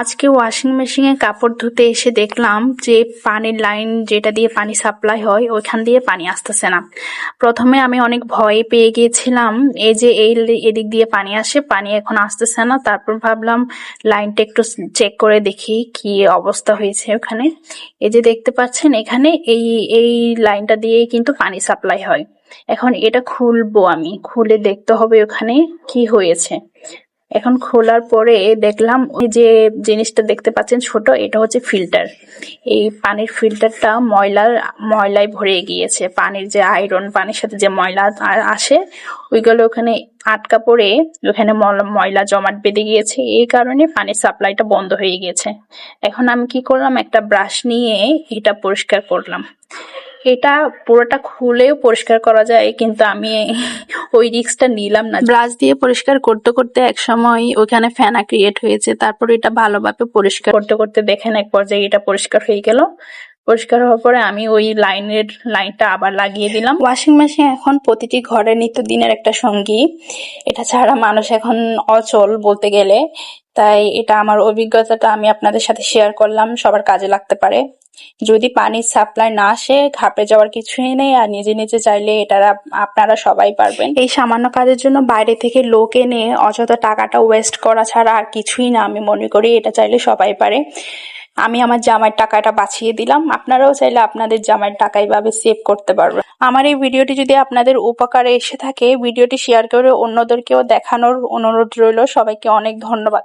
আজকে ওয়াশিং মেশিনে কাপড় ধুতে এসে দেখলাম যে পানির লাইন যেটা দিয়ে পানি সাপ্লাই হয় ওইখান দিয়ে পানি আসতেছে না। প্রথমে আমি অনেক ভয় পেয়ে গিয়েছিলাম, এই যে এদিক দিয়ে পানি আসে, পানি এখন আসতেছে না। তারপর ভাবলাম লাইনটা একটু চেক করে দেখি কি অবস্থা হয়েছে ওখানে। এই যে দেখতে পাচ্ছেন এখানে এই এই লাইনটা দিয়ে কিন্তু পানি সাপ্লাই হয়। এখন এটা খুলবো, আমি খুলে দেখতে হবে ওখানে কি হয়েছে। এখন খোলার পরে দেখলাম ওই যে জিনিসটা দেখতে পাচ্ছেন ছোট, এটা হচ্ছে ফিল্টার। এই পানির ফিল্টারটা ময়লায় ভরে গিয়েছে। পানির যে আয়রন, পানির সাথে যে ময়লা আসে ওইগুলো ওখানে আটকা পড়ে ওখানে ময়লা জমাট বেঁধে গিয়েছে, এই কারণে পানির সাপ্লাইটা বন্ধ হয়ে গিয়েছে। এখন আমি কি করলাম, একটা ব্রাশ নিয়ে এটা পরিষ্কার করলাম। এটা পুরোটা খুলেও পরিষ্কার করা যায়, কিন্তু আমি ওই রিস্কটা নিলাম না। ব্রাশ দিয়ে পরিষ্কার করতে করতে এক সময় ওখানে ফেনা ক্রিয়েট হয়েছে। তারপর এটা ভালোভাবে পরিষ্কার করতে করতে দেখেন এক পর্যায়ে এটা পরিষ্কার হয়ে গেল। পরিষ্কার হওয়ার পরে আমি ওই লাইনটা আবার লাগিয়ে দিলাম। ওয়াশিং মেশিন এখন প্রতিটি ঘরের নিত্যদিনের একটা সঙ্গী। এটা ছাড়া মানুষ এখন অচল বলতে গেলে। তাই এটা আমার অভিজ্ঞতাটা আমি আপনাদের সাথে শেয়ার করলাম, সবার কাজে লাগতে পারে। যদি পানির সাপ্লাই না আসে ঘাবড়ে যাওয়ার কিছুই নেই, আর নিজে নিজে চাইলে এটা আপনারা সবাই পারবেন। এই সামান্য কাজের জন্য বাইরে থেকে লোক এনে অযথা টাকাটা ওয়েস্ট করা ছাড়া আর কিছুই না, আমি মনে করি এটা চাইলে সবাই পারে। আমি আমার জামাইয়ের টাকাটা বাঁচিয়ে দিলাম, আপনারাও চাইলে আপনাদের জামাইয়ের টাকা এইভাবে সেভ করতে পারবেন। আমার এই ভিডিওটি যদি আপনাদের উপকারে এসে থাকে, ভিডিওটি শেয়ার করে অন্যদেরকেও দেখানোর অনুরোধ রইল। সবাইকে অনেক ধন্যবাদ।